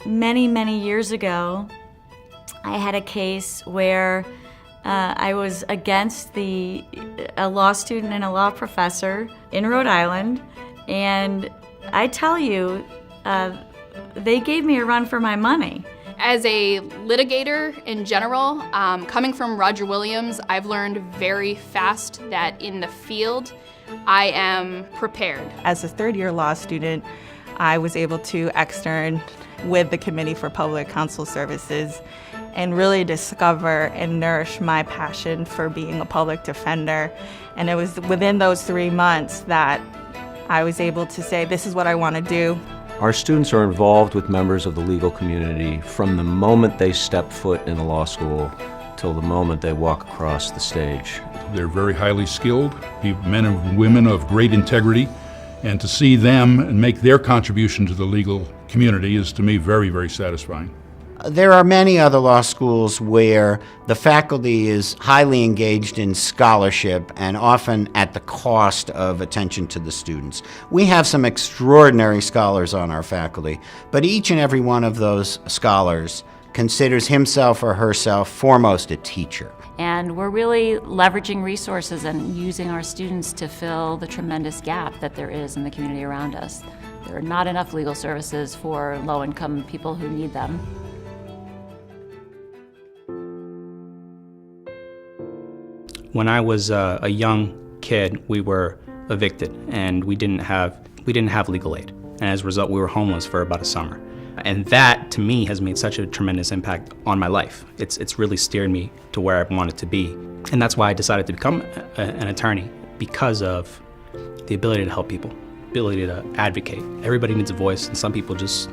Many, many years ago, I had a case where I was against a law student and a law professor in Rhode Island, and I tell you, they gave me a run for my money. As a litigator in general, coming from Roger Williams, I've learned very fast that in the field, I am prepared. As a third-year law student, I was able to extern with the Committee for Public Counsel Services and really discover and nourish my passion for being a public defender. And it was within those 3 months that I was able to say, this is what I want to do. Our students are involved with members of the legal community from the moment they step foot in the law school till the moment they walk across the stage. They're very highly skilled, men and women of great integrity, and to see them and make their contribution to the legal community is, to me, very, very satisfying. There are many other law schools where the faculty is highly engaged in scholarship and often at the cost of attention to the students. We have some extraordinary scholars on our faculty, but each and every one of those scholars considers himself or herself foremost a teacher. And we're really leveraging resources and using our students to fill the tremendous gap that there is in the community around us. There are not enough legal services for low-income people who need them. When I was a young kid, we were evicted and we didn't have legal aid. And as a result, we were homeless for about a summer. And that, to me, has made such a tremendous impact on my life. It's really steered me to where I wanted to be. And that's why I decided to become an attorney, because of the ability to help people, ability to advocate. Everybody needs a voice, and some people just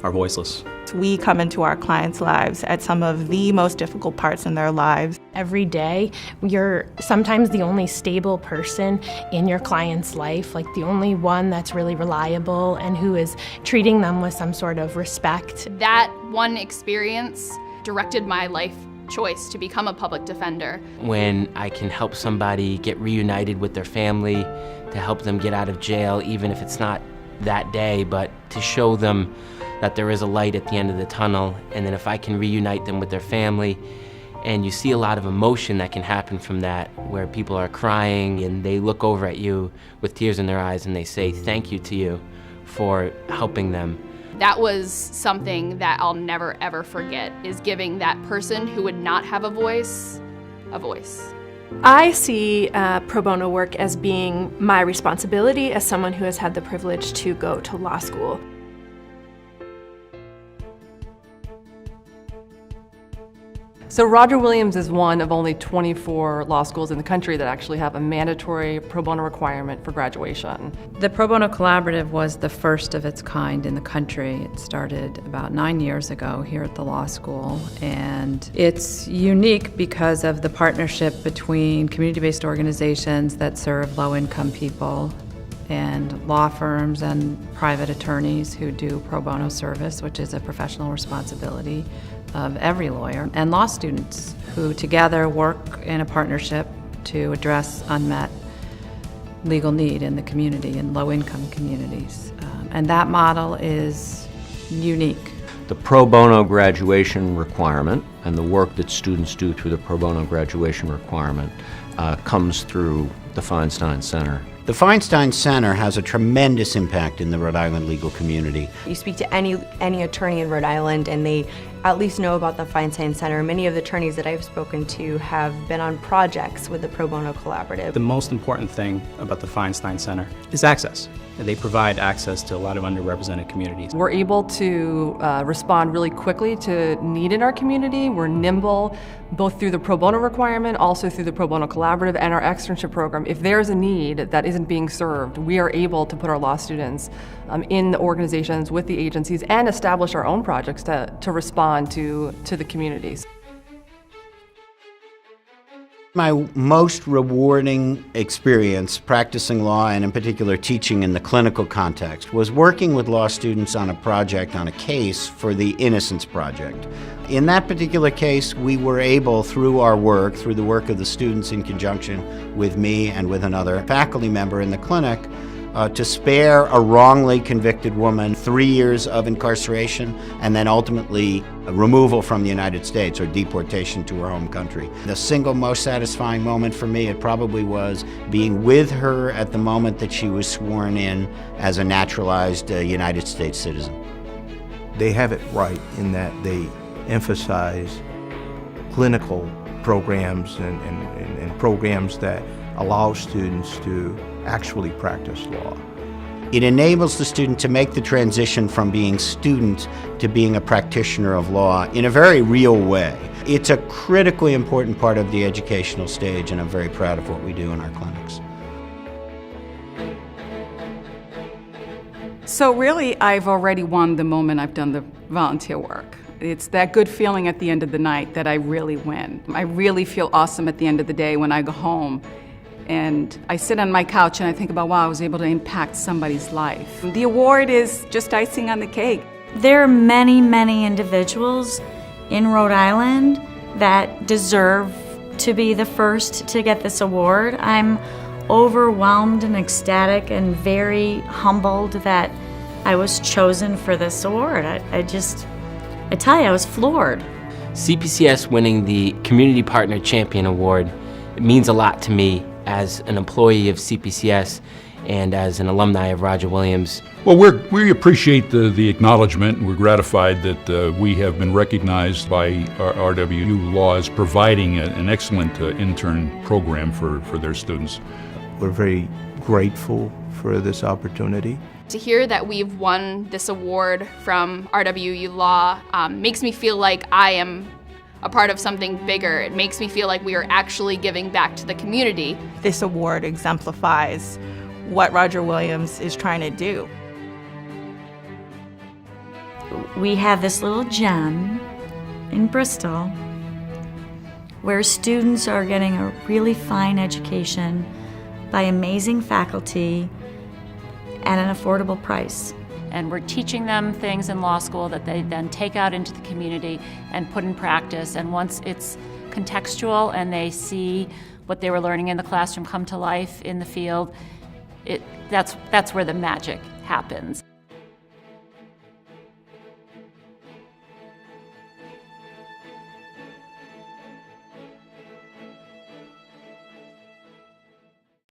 are voiceless. We come into our clients' lives at some of the most difficult parts in their lives. Every day, you're sometimes the only stable person in your client's life, like the only one that's really reliable and who is treating them with some sort of respect. That one experience directed my life choice to become a public defender. When I can help somebody get reunited with their family, to help them get out of jail, even if it's not that day, but to show them that there is a light at the end of the tunnel, and then if I can reunite them with their family, and you see a lot of emotion that can happen from that, where people are crying and they look over at you with tears in their eyes and they say thank you to you for helping them. That was something that I'll never ever forget, is giving that person who would not have a voice, a voice. I see pro bono work as being my responsibility as someone who has had the privilege to go to law school. So Roger Williams is one of only 24 law schools in the country that actually have a mandatory pro bono requirement for graduation. The Pro Bono Collaborative was the first of its kind in the country. It started about 9 years ago here at the law school, and it's unique because of the partnership between community-based organizations that serve low-income people and law firms and private attorneys who do pro bono service, which is a professional responsibility of every lawyer, and law students who together work in a partnership to address unmet legal need in the community, in low-income communities. And that model is unique. The pro bono graduation requirement and the work that students do through the pro bono graduation requirement comes through the Feinstein Center. The Feinstein Center has a tremendous impact in the Rhode Island legal community. You speak to any attorney in Rhode Island and they at least know about the Feinstein Center. Many of the attorneys that I've spoken to have been on projects with the Pro Bono Collaborative. The most important thing about the Feinstein Center is access. They provide access to a lot of underrepresented communities. We're able to respond really quickly to need in our community. We're nimble, both through the pro bono requirement, also through the Pro Bono Collaborative and our externship program. If there's a need that isn't being served, we are able to put our law students in the organizations with the agencies and establish our own projects to respond to the communities. My most rewarding experience practicing law, and in particular teaching in the clinical context, was working with law students on a project, on a case for the Innocence Project. In that particular case, we were able, through our work, through the work of the students in conjunction with me and with another faculty member in the clinic, to spare a wrongly convicted woman 3 years of incarceration and then ultimately removal from the United States or deportation to her home country. The single most satisfying moment for me, it probably was being with her at the moment that she was sworn in as a naturalized United States citizen. They have it right in that they emphasize clinical programs and programs that allow students to actually practice law. It enables the student to make the transition from being student to being a practitioner of law in a very real way. It's a critically important part of the educational stage, and I'm very proud of what we do in our clinics. So really, I've already won the moment I've done the volunteer work. It's that good feeling at the end of the night that I really win. I really feel awesome at the end of the day when I go home and I sit on my couch and I think about, wow, I was able to impact somebody's life. The award is just icing on the cake. There are many, many individuals in Rhode Island that deserve to be the first to get this award. I'm overwhelmed and ecstatic and very humbled that I was chosen for this award. I tell you, I was floored. CPCS winning the Community Partner Champion Award, it means a lot to me as an employee of CPCS and as an alumni of Roger Williams. Well, we appreciate the acknowledgement, and we're gratified that we have been recognized by RWU Law as providing an excellent intern program for their students. We're very grateful for this opportunity. To hear that we've won this award from RWU Law makes me feel like I am a part of something bigger. It makes me feel like we are actually giving back to the community. This award exemplifies what Roger Williams is trying to do. We have this little gem in Bristol where students are getting a really fine education by amazing faculty at an affordable price. And we're teaching them things in law school that they then take out into the community and put in practice. And once it's contextual and they see what they were learning in the classroom come to life in the field, that's where the magic happens.